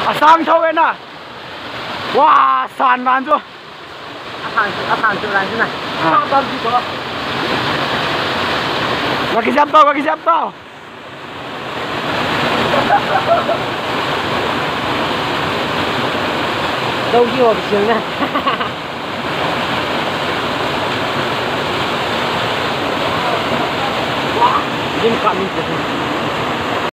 Asang thâu ấy nè. Wow, sàn bàn chưa? Thằng trở lại thế này. Tao gì có. Kaki siap tau. Đâu kia vào trường này. Wow, nhìn cầm.